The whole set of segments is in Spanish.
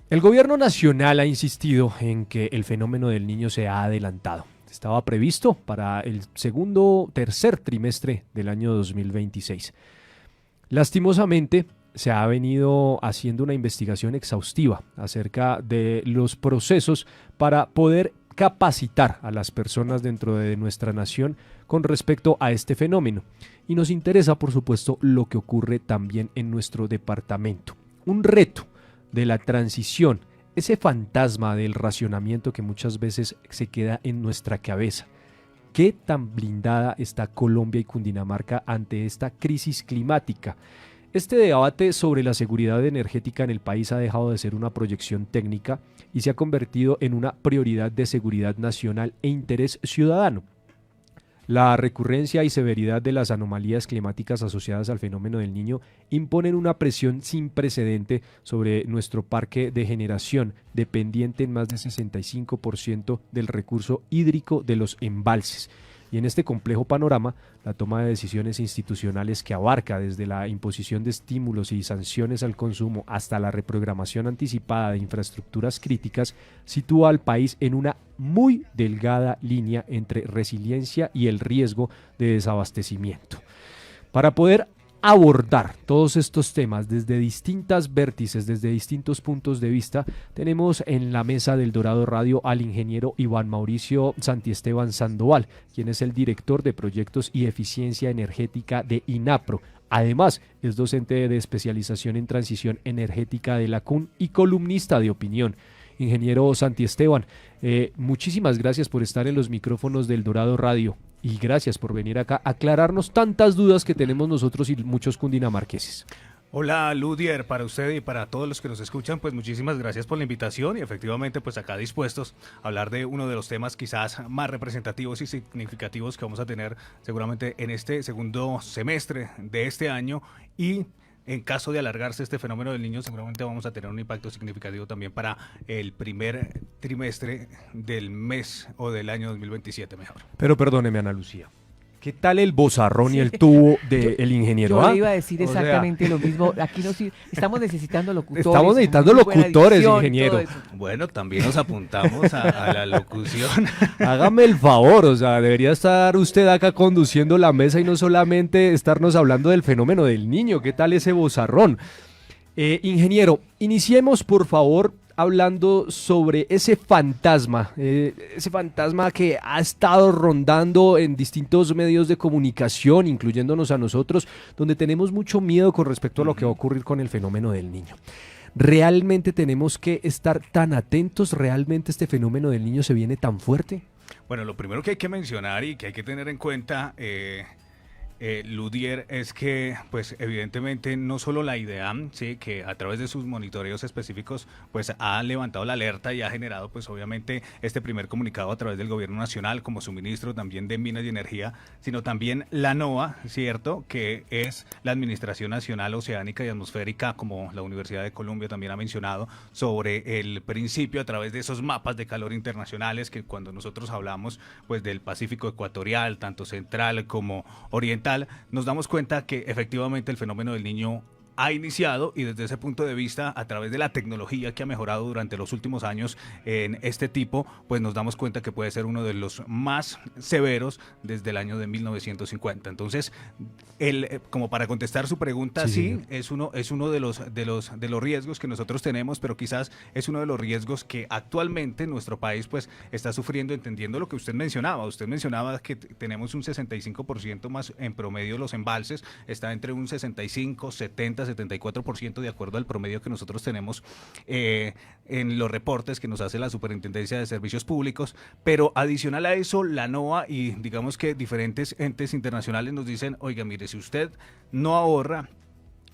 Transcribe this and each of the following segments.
El gobierno nacional ha insistido en que el fenómeno del Niño se ha adelantado. Estaba previsto para el tercer trimestre del año 2026. Lastimosamente, se ha venido haciendo una investigación exhaustiva acerca de los procesos para poder capacitar a las personas dentro de nuestra nación con respecto a este fenómeno. Y nos interesa, por supuesto, lo que ocurre también en nuestro departamento. Un reto de la transición, ese fantasma del racionamiento que muchas veces se queda en nuestra cabeza. ¿Qué tan blindada está Colombia y Cundinamarca ante esta crisis climática? Este debate sobre la seguridad energética en el país ha dejado de ser una proyección técnica y se ha convertido en una prioridad de seguridad nacional e interés ciudadano. La recurrencia y severidad de las anomalías climáticas asociadas al fenómeno del Niño imponen una presión sin precedente sobre nuestro parque de generación, dependiente en más de 65% del recurso hídrico de los embalses. Y en este complejo panorama, la toma de decisiones institucionales que abarca desde la imposición de estímulos y sanciones al consumo hasta la reprogramación anticipada de infraestructuras críticas sitúa al país en una muy delgada línea entre resiliencia y el riesgo de desabastecimiento. Para poder abordar todos estos temas desde distintas vértices, desde distintos puntos de vista, tenemos en la mesa del Dorado Radio al ingeniero Iván Mauricio Santiesteban Sandoval, quien es el director de proyectos y eficiencia energética de INAPRO. Además, es docente de especialización en transición energética de la CUN y columnista de opinión. Ingeniero Santiesteban, muchísimas gracias por estar en los micrófonos del Dorado Radio. Y gracias por venir acá a aclararnos tantas dudas que tenemos nosotros y muchos cundinamarqueses. Hola Ludier, para usted y para todos los que nos escuchan, pues muchísimas gracias por la invitación y efectivamente pues acá dispuestos a hablar de uno de los temas quizás más representativos y significativos que vamos a tener seguramente en este segundo semestre de este año y en caso de alargarse este fenómeno del Niño, seguramente vamos a tener un impacto significativo también para el primer trimestre del mes o del año 2027 mejor. Pero perdóneme, Ana Lucía. ¿Qué tal el bozarrón y el tubo del ingeniero? Yo le iba a decir exactamente lo mismo. Aquí estamos necesitando locutores. Estamos necesitando locutores, ingeniero. Bueno, también nos apuntamos a la locución. Hágame el favor, o sea, debería estar usted acá conduciendo la mesa y no solamente estarnos hablando del fenómeno del Niño. ¿Qué tal ese bozarrón? Ingeniero, iniciemos por favor hablando sobre ese fantasma que ha estado rondando en distintos medios de comunicación, incluyéndonos a nosotros, donde tenemos mucho miedo con respecto a lo que va a ocurrir con el fenómeno del Niño. ¿Realmente tenemos que estar tan atentos? ¿Realmente este fenómeno del Niño se viene tan fuerte? Bueno, lo primero que hay que mencionar y que hay que tener en cuenta, Ludier, es que pues evidentemente no solo la IDEAM, sí, que a través de sus monitoreos específicos pues ha levantado la alerta y ha generado pues obviamente este primer comunicado a través del gobierno nacional como suministro también de minas y energía, sino también la NOAA, cierto, que es la Administración Nacional Oceánica y Atmosférica, como la Universidad de Columbia también ha mencionado, sobre el principio a través de esos mapas de calor internacionales que cuando nosotros hablamos pues del Pacífico ecuatorial, tanto central como oriental, nos damos cuenta que efectivamente el fenómeno del Niño ha iniciado y desde ese punto de vista, a través de la tecnología que ha mejorado durante los últimos años en este tipo, pues nos damos cuenta que puede ser uno de los más severos desde el año de 1950. Entonces, como para contestar su pregunta, sí, es uno de los riesgos que nosotros tenemos, pero quizás es uno de los riesgos que actualmente nuestro país pues está sufriendo, entendiendo lo que usted mencionaba. Usted mencionaba que tenemos un 65% más en promedio los embalses, está entre un 65, 70, 74% de acuerdo al promedio que nosotros tenemos en los reportes que nos hace la Superintendencia de Servicios Públicos, pero adicional a eso, la NOAA y digamos que diferentes entes internacionales nos dicen, oiga, mire, si usted no ahorra,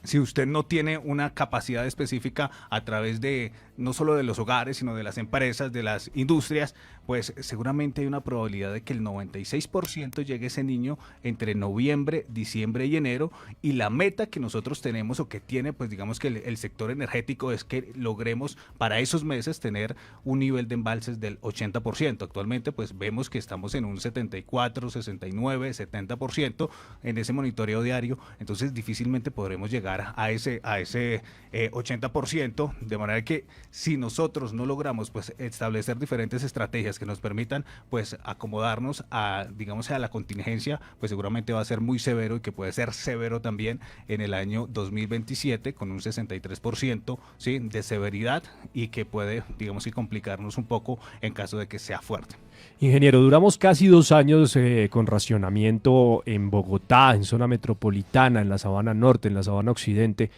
si usted no tiene una capacidad específica a través de no solo de los hogares, sino de las empresas, de las industrias, pues seguramente hay una probabilidad de que el 96% llegue ese niño entre noviembre, diciembre y enero, y la meta que nosotros tenemos o que tiene, pues digamos que el sector energético es que logremos para esos meses tener un nivel de embalses del 80%. Actualmente pues vemos que estamos en un 74, 69, 70% en ese monitoreo diario, entonces difícilmente podremos llegar llegar a ese 80%, de manera que si nosotros no logramos pues establecer diferentes estrategias que nos permitan pues acomodarnos a, digamos, a la contingencia, pues seguramente va a ser muy severo y que puede ser severo también en el año 2027 con un 63%, ¿sí?, de severidad, y que puede, digamos, que complicarnos un poco en caso de que sea fuerte. Ingeniero, duramos casi 2 años con racionamiento en Bogotá, en zona metropolitana, en la Sabana Norte, en la Sabana Occidente.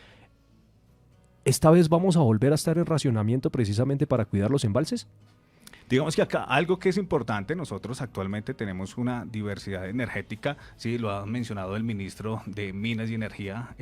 ¿Esta vez vamos a volver a estar en racionamiento precisamente para cuidar los embalses? Digamos que acá algo que es importante, nosotros actualmente tenemos una diversidad energética, sí, lo ha mencionado el ministro de Minas y Energía,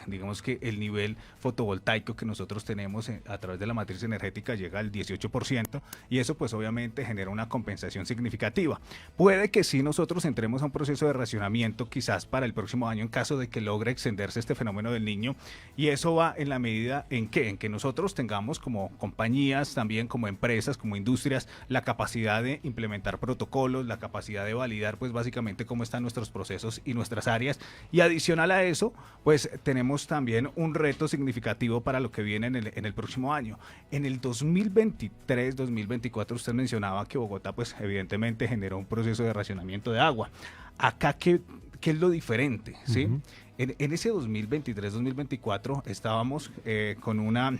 digamos que el nivel fotovoltaico que nosotros tenemos a través de la matriz energética llega al 18%, y eso pues obviamente genera una compensación significativa. Puede que sí nosotros entremos a un proceso de racionamiento quizás para el próximo año en caso de que logre extenderse este fenómeno del Niño, y eso va en la medida en que nosotros tengamos como compañías, también como empresas, como industrias, la capacidad de implementar protocolos, la capacidad de validar pues básicamente cómo están nuestros procesos y nuestras áreas, y adicional a eso pues tenemos también un reto significativo para lo que viene en el próximo año. En el 2023-2024 usted mencionaba que Bogotá pues evidentemente generó un proceso de racionamiento de agua. Acá, ¿qué es lo diferente? ¿Sí? Uh-huh. En ese 2023-2024 estábamos con una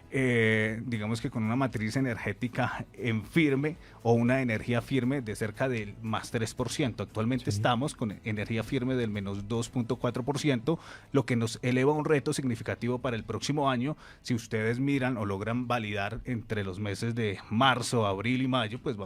digamos que con una matriz energética en firme, o una energía firme de cerca del más 3%. Actualmente estamos con energía firme del menos 2.4%, lo que nos eleva a un reto significativo para el próximo año. Si ustedes miran o logran validar entre los meses de marzo, abril y mayo, pues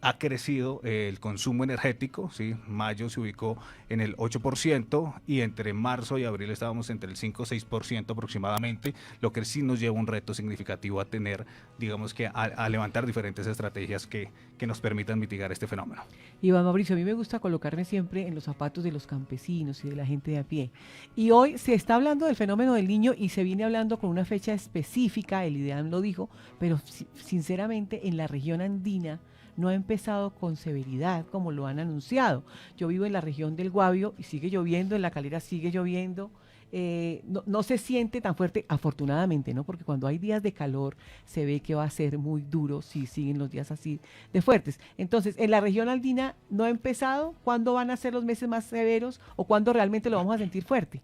ha crecido el consumo energético, ¿sí? Mayo se ubicó en el 8%, y entre marzo y abril estábamos entre el 5 o 6% aproximadamente, lo que sí nos lleva un reto significativo a tener, digamos que a levantar diferentes estrategias que nos permitan mitigar este fenómeno. Iván Mauricio, a mí me gusta colocarme siempre en los zapatos de los campesinos y de la gente de a pie. Y hoy se está hablando del fenómeno del Niño y se viene hablando con una fecha específica, el IDEAM lo dijo, pero sinceramente en la región andina no ha empezado con severidad como lo han anunciado. Yo vivo en la región del Guavio y sigue lloviendo, en La Calera sigue lloviendo. No se siente tan fuerte, afortunadamente, ¿no? Porque cuando hay días de calor se ve que va a ser muy duro si siguen los días así de fuertes. Entonces, en la región andina no ha empezado. ¿Cuándo van a ser los meses más severos o cuándo realmente lo vamos a sentir fuerte?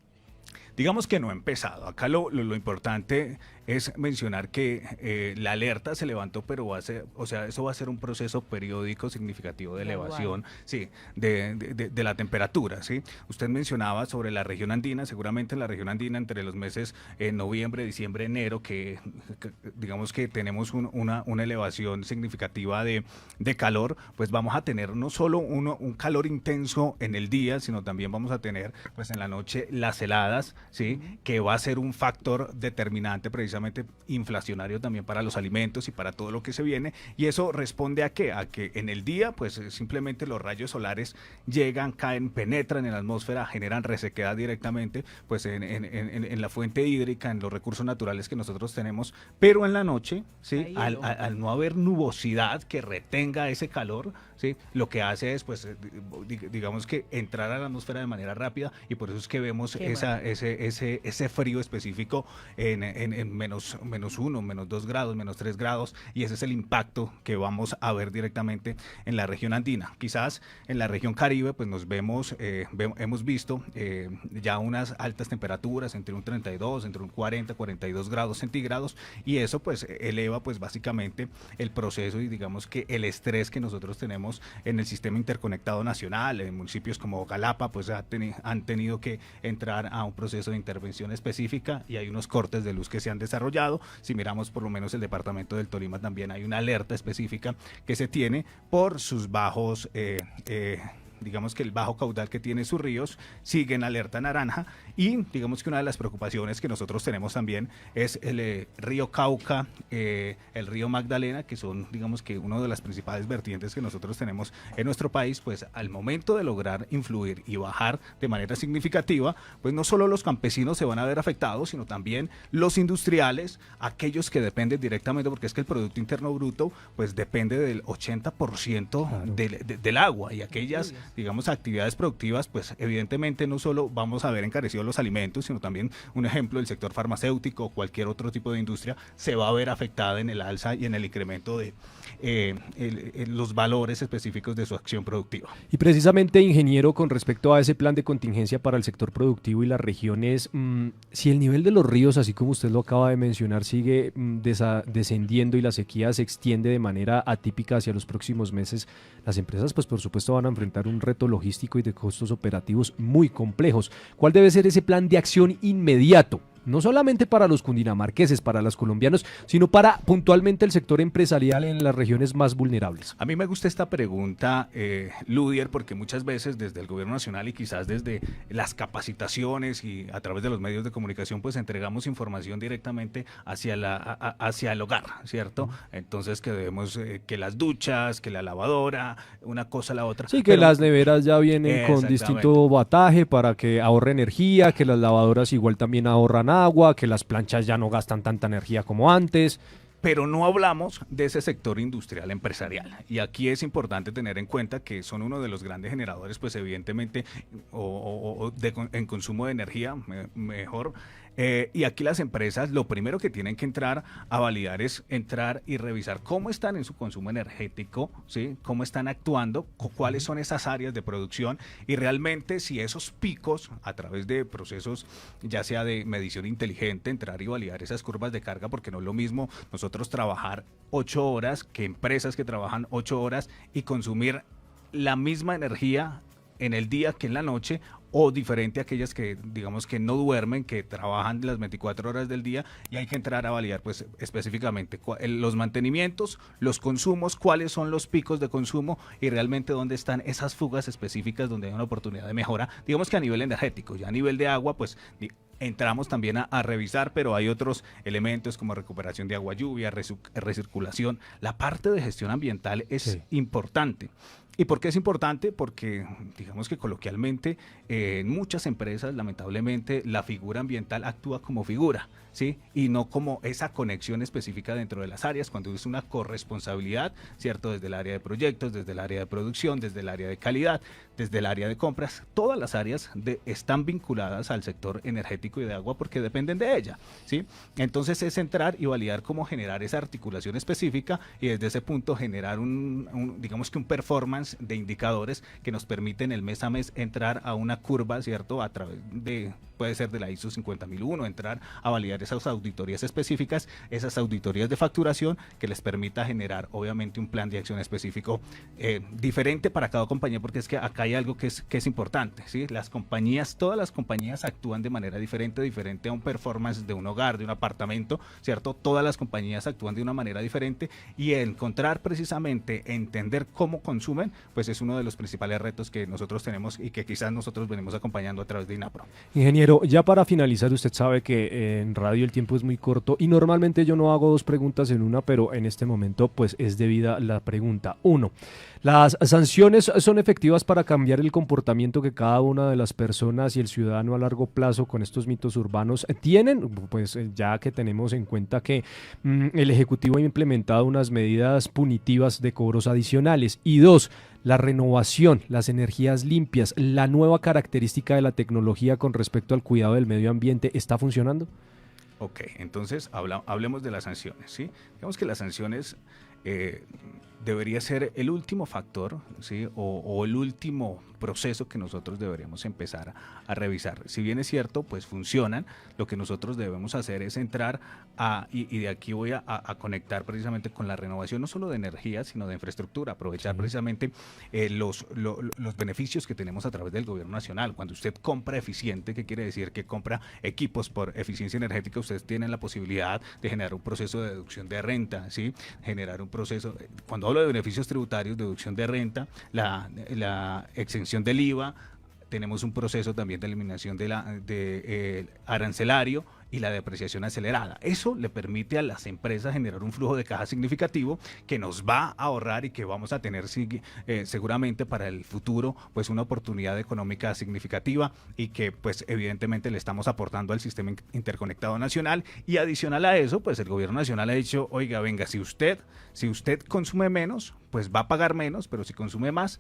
Digamos que no ha empezado. Acá lo importante es mencionar que la alerta se levantó, pero eso va a ser un proceso periódico significativo de elevación, sí, de la temperatura, ¿sí? Usted mencionaba sobre la región andina. Seguramente en la región andina entre los meses noviembre, diciembre, enero, que digamos que tenemos una elevación significativa de calor, pues vamos a tener no solo un calor intenso en el día, sino también vamos a tener pues en la noche las heladas, ¿sí? Que va a ser un factor determinante, precisamente inflacionario también para los alimentos y para todo lo que se viene. Y eso responde a ¿qué? A que en el día pues simplemente los rayos solares llegan, caen, penetran en la atmósfera, generan resequedad directamente pues en la fuente hídrica, en los recursos naturales que nosotros tenemos. Pero en la noche, ¿sí? Al no haber nubosidad que retenga ese calor, ¿sí? Lo que hace es pues digamos que entrar a la atmósfera de manera rápida, y por eso es que vemos ese frío específico en menos 1, menos 2 grados, menos 3 grados, y ese es el impacto que vamos a ver directamente en la región andina. Quizás en la región Caribe pues hemos visto ya unas altas temperaturas entre un 32, entre un 40, 42 grados centígrados, y eso pues eleva pues básicamente el proceso y digamos que el estrés que nosotros tenemos en el sistema interconectado nacional. En municipios como Galapa pues han tenido que entrar a un proceso de intervención específica, y hay unos cortes de luz que se han desarrollado. Si miramos por lo menos el departamento del Tolima, también hay una alerta específica que se tiene por sus bajos digamos que el bajo caudal que tiene sus ríos sigue en alerta naranja, y digamos que una de las preocupaciones que nosotros tenemos también es el río Cauca, el río Magdalena, que son digamos que una de las principales vertientes que nosotros tenemos en nuestro país. Pues al momento de lograr influir y bajar de manera significativa, pues no solo los campesinos se van a ver afectados, sino también los industriales, aquellos que dependen directamente, porque es que el Producto Interno Bruto pues depende del 80% del agua, y aquellas digamos, actividades productivas, pues evidentemente no solo vamos a ver encarecidos los alimentos, sino también un ejemplo, el sector farmacéutico o cualquier otro tipo de industria se va a ver afectada en el alza y en el incremento de los valores específicos de su acción productiva. Y precisamente, ingeniero, con respecto a ese plan de contingencia para el sector productivo y las regiones, si el nivel de los ríos, así como usted lo acaba de mencionar, sigue descendiendo y la sequía se extiende de manera atípica hacia los próximos meses, las empresas, pues por supuesto, van a enfrentar un reto logístico y de costos operativos muy complejos. ¿Cuál debe ser ese plan de acción inmediato? No solamente para los cundinamarqueses, para los colombianos, sino para puntualmente el sector empresarial en las regiones más vulnerables. A mí me gusta esta pregunta, Ludier, porque muchas veces desde el gobierno nacional y quizás desde las capacitaciones y a través de los medios de comunicación, pues entregamos información directamente hacia el hogar, ¿cierto? Entonces que debemos, que las duchas, que la lavadora, una cosa la otra. Sí, que las neveras ya vienen con distinto bataje para que ahorre energía, que las lavadoras igual también ahorran agua, que las planchas ya no gastan tanta energía como antes. Pero no hablamos de ese sector industrial empresarial. Y aquí es importante tener en cuenta que son uno de los grandes generadores, pues evidentemente, en consumo de energía, mejor. Y aquí las empresas lo primero que tienen que entrar a validar es entrar y revisar cómo están en su consumo energético, ¿sí? Cómo están actuando, cuáles son esas áreas de producción y realmente si esos picos a través de procesos ya sea de medición inteligente, entrar y validar esas curvas de carga, porque no es lo mismo nosotros trabajar 8 horas que empresas que trabajan 8 horas y consumir la misma energía en el día que en la noche, o diferente a aquellas que digamos que no duermen, que trabajan las 24 horas del día, y hay que entrar a validar pues específicamente los mantenimientos, los consumos, cuáles son los picos de consumo y realmente dónde están esas fugas específicas donde hay una oportunidad de mejora, digamos que a nivel energético. Ya a nivel de agua pues entramos también a revisar, pero hay otros elementos como recuperación de agua lluvia, recirculación. La parte de gestión ambiental es importante. ¿Y por qué es importante? Porque digamos que coloquialmente en muchas empresas lamentablemente la figura ambiental actúa como figura, ¿sí? Y no como esa conexión específica dentro de las áreas, cuando es una corresponsabilidad, ¿cierto? Desde el área de proyectos, desde el área de producción, desde el área de calidad, desde el área de compras, todas las áreas están vinculadas al sector energético y de agua porque dependen de ella, ¿sí? Entonces es entrar y validar cómo generar esa articulación específica y desde ese punto generar digamos que un performance de indicadores que nos permiten el mes a mes entrar a una curva, ¿cierto? A través de, puede ser de la ISO 50001, entrar a validar esas auditorías específicas, esas auditorías de facturación que les permita generar obviamente un plan de acción específico diferente para cada compañía, porque es que acá hay algo que es importante, ¿sí? Las compañías, todas las compañías actúan de manera diferente a un performance de un hogar, de un apartamento, ¿cierto? Todas las compañías actúan de una manera diferente y encontrar precisamente, entender cómo consumen, pues es uno de los principales retos que nosotros tenemos y que quizás nosotros venimos acompañando a través de INAPRO. Ingeniero, ya para finalizar, usted sabe que en radio el tiempo es muy corto y normalmente yo no hago dos preguntas en una, pero en este momento pues es debida la pregunta. 1. ¿Las sanciones son efectivas para cambiar el comportamiento que cada una de las personas y el ciudadano a largo plazo con estos mitos urbanos tienen? Pues ya que tenemos en cuenta que el Ejecutivo ha implementado unas medidas punitivas de cobros adicionales. Y 2, la renovación, las energías limpias, la nueva característica de la tecnología con respecto al cuidado del medio ambiente, ¿está funcionando? Ok, entonces hablemos de las sanciones, ¿sí? Digamos que las sanciones debería ser el último factor, ¿sí? o el último proceso que nosotros deberíamos empezar a revisar. Si bien es cierto, pues funcionan, lo que nosotros debemos hacer es entrar y de aquí voy a conectar precisamente con la renovación no solo de energía, sino de infraestructura, aprovechar precisamente los beneficios que tenemos a través del gobierno nacional. Cuando usted compra eficiente, ¿qué quiere decir? Que compra equipos por eficiencia energética, ustedes tienen la posibilidad de generar un proceso de deducción de renta, ¿sí? Generar un proceso, cuando hablo de beneficios tributarios, deducción de renta, la exención del IVA, tenemos un proceso también de eliminación de arancelario y la depreciación acelerada. Eso le permite a las empresas generar un flujo de caja significativo que nos va a ahorrar y que vamos a tener seguramente para el futuro pues una oportunidad económica significativa y que pues evidentemente le estamos aportando al sistema interconectado nacional. Y adicional a eso, pues el gobierno nacional ha dicho, oiga, venga, si usted consume menos, pues va a pagar menos, pero si consume más,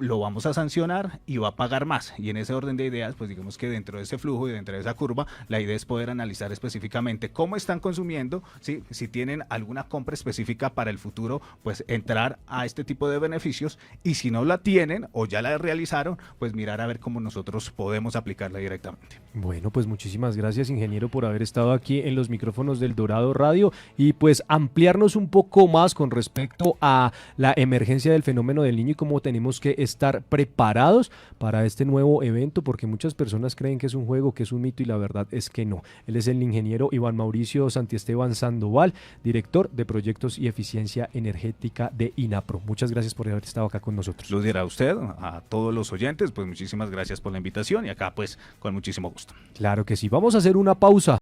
lo vamos a sancionar y va a pagar más. Y en ese orden de ideas, pues digamos que dentro de ese flujo y dentro de esa curva, la idea es poder analizar específicamente cómo están consumiendo, ¿sí? Si tienen alguna compra específica para el futuro, pues entrar a este tipo de beneficios, y si no la tienen o ya la realizaron, pues mirar a ver cómo nosotros podemos aplicarla directamente. Bueno, pues muchísimas gracias, ingeniero, por haber estado aquí en los micrófonos del Dorado Radio y pues ampliarnos un poco más con respecto a la emergencia del fenómeno del niño y cómo tenemos que estar preparados para este nuevo evento, porque muchas personas creen que es un juego, que es un mito, y la verdad es que no. Él es el ingeniero Iván Mauricio Santiesteban Sandoval, director de Proyectos y Eficiencia Energética de INAPRO. Muchas gracias por haber estado acá con nosotros. Lo dirá usted, a todos los oyentes, pues muchísimas gracias por la invitación y acá pues con muchísimo gusto. Claro que sí. Vamos a hacer una pausa.